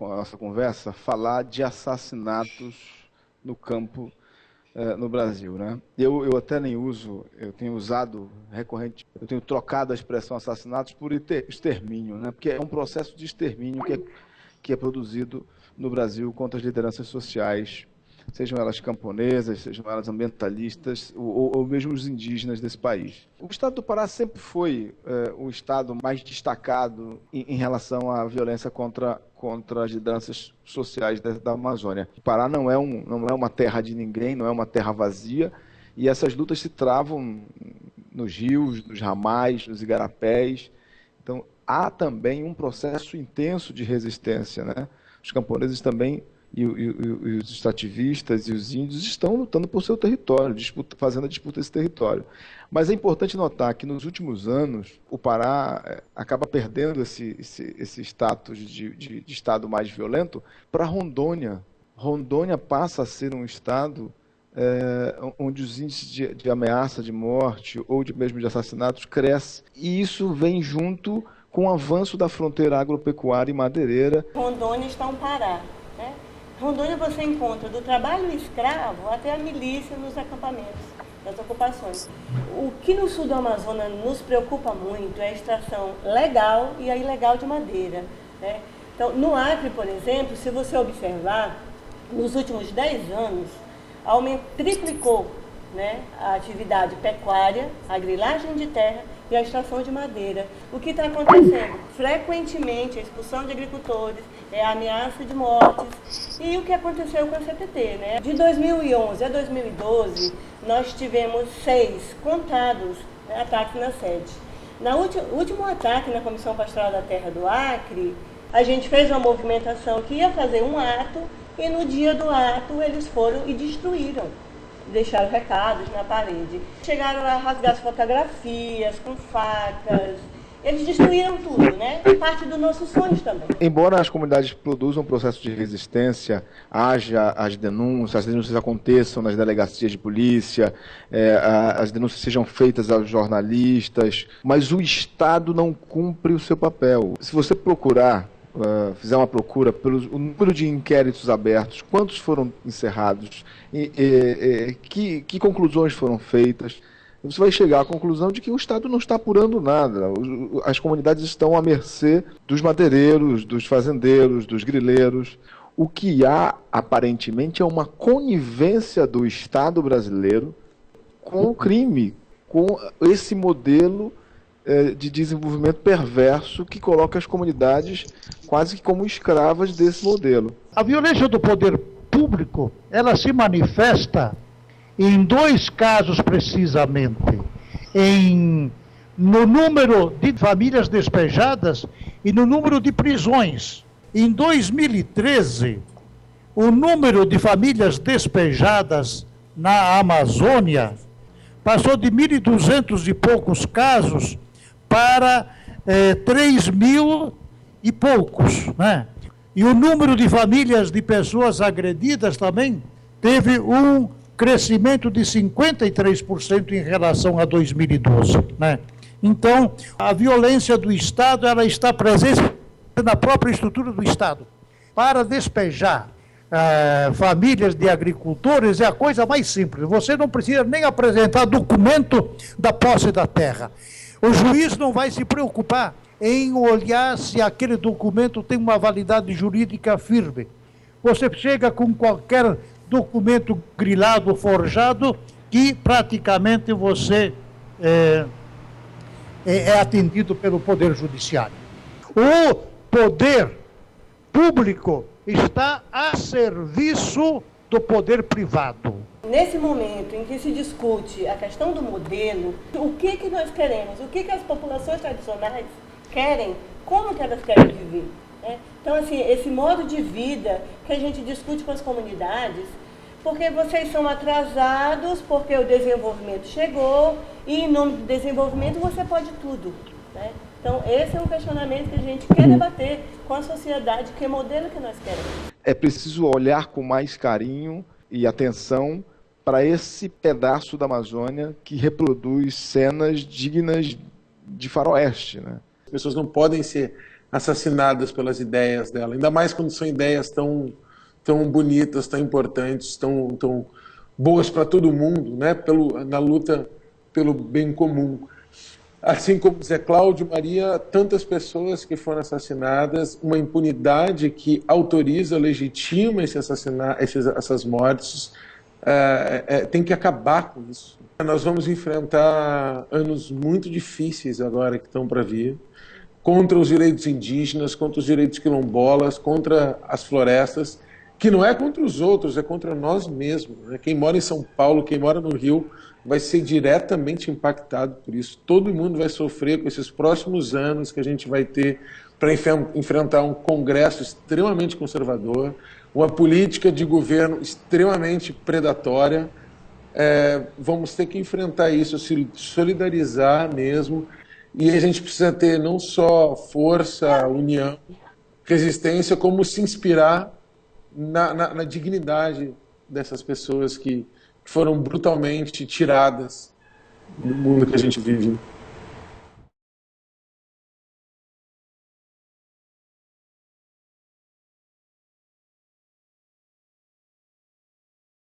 nossa conversa, falar de assassinatos no campo no Brasil, né? Eu até nem uso, eu tenho usado recorrente, eu tenho trocado a expressão assassinatos por extermínio, né? Porque é um processo de extermínio que é produzido no Brasil contra as lideranças sociais, sejam elas camponesas, sejam elas ambientalistas, ou mesmo os indígenas desse país. O estado do Pará sempre foi o estado mais destacado em relação à violência contra as lideranças sociais da Amazônia. O Pará não é uma terra de ninguém, não é uma terra vazia, e essas lutas se travam nos rios, nos ramais, nos igarapés. Então, há também um processo intenso de resistência, né? Os camponeses também, e os extrativistas e os índios estão lutando por seu território, fazendo a disputa desse território. Mas é importante notar que nos últimos anos o Pará acaba perdendo esse status de estado mais violento para Rondônia. Rondônia passa a ser um estado onde os índices de ameaça de morte ou mesmo de assassinatos crescem. E isso vem junto com o avanço da fronteira agropecuária e madeireira. Rondônia está um Pará, né? Rondônia você encontra do trabalho escravo até a milícia nos acampamentos, nas ocupações. O que no sul do Amazonas nos preocupa muito é a extração legal e a ilegal de madeira, né? Então, no Acre, por exemplo, se você observar, nos últimos 10 anos, triplicou, né, a atividade pecuária, a grilagem de terra e a extração de madeira. O que está acontecendo? Frequentemente a expulsão de agricultores, a ameaça de mortes e o que aconteceu com a CPT, né? De 2011 a 2012, nós tivemos 6 contados, né, ataques na sede. No último ataque na Comissão Pastoral da Terra do Acre, a gente fez uma movimentação que ia fazer um ato e no dia do ato eles foram e destruíram. Deixaram recados na parede. Chegaram a rasgar as fotografias com facas. Eles destruíram tudo, né? É parte dos nossos sonhos também. Embora as comunidades produzam um processo de resistência, haja as denúncias aconteçam nas delegacias de polícia, as denúncias sejam feitas aos jornalistas, mas o Estado não cumpre o seu papel. Se você fizer uma procura pelo número de inquéritos abertos, quantos foram encerrados, que conclusões foram feitas, você vai chegar à conclusão de que o Estado não está apurando nada. As comunidades estão à mercê dos madeireiros, dos fazendeiros, dos grileiros. O que há, aparentemente, é uma conivência do Estado brasileiro com o crime, com esse modelo de desenvolvimento perverso que coloca as comunidades quase que como escravas desse modelo. A violência do poder público, ela se manifesta em 2 casos precisamente, no número de famílias despejadas e no número de prisões. Em 2013, o número de famílias despejadas na Amazônia passou de 1.200 e poucos casos para 3.000 e poucos, né? E o número de famílias de pessoas agredidas também teve um crescimento de 53% em relação a 2012, né? Então, a violência do Estado, ela está presente na própria estrutura do Estado. Para despejar famílias de agricultores é a coisa mais simples. Você não precisa nem apresentar documento da posse da terra. O juiz não vai se preocupar em olhar se aquele documento tem uma validade jurídica firme. Você chega com qualquer documento grilado, forjado, que praticamente você é atendido pelo Poder Judiciário. O poder público está a serviço do poder privado. Nesse momento em que se discute a questão do modelo, o que nós queremos, o que as populações tradicionais querem, como que elas querem viver, né? Então, assim, esse modo de vida que a gente discute com as comunidades, porque vocês são atrasados, porque o desenvolvimento chegou, e em nome do desenvolvimento você pode tudo, né? Então, esse é um questionamento que a gente quer debater com a sociedade, que modelo que nós queremos. É preciso olhar com mais carinho e atenção para esse pedaço da Amazônia que reproduz cenas dignas de faroeste, né? As pessoas não podem ser assassinadas pelas ideias dela, ainda mais quando são ideias tão bonitas, tão importantes, tão boas para todo mundo, né? Na luta pelo bem comum. Assim como Zé Cláudio, Maria, tantas pessoas que foram assassinadas, uma impunidade que autoriza, legitima essas mortes, tem que acabar com isso. Nós vamos enfrentar anos muito difíceis agora que estão para vir, contra os direitos indígenas, contra os direitos quilombolas, contra as florestas, que não é contra os outros, é contra nós mesmos. Né? Quem mora em São Paulo, quem mora no Rio, vai ser diretamente impactado por isso. Todo mundo vai sofrer com esses próximos anos que a gente vai ter para enfrentar um Congresso extremamente conservador, uma política de governo extremamente predatória. Vamos ter que enfrentar isso, se solidarizar mesmo, e a gente precisa ter não só força, união, resistência, como se inspirar na dignidade dessas pessoas que foram brutalmente tiradas do mundo que a gente vive.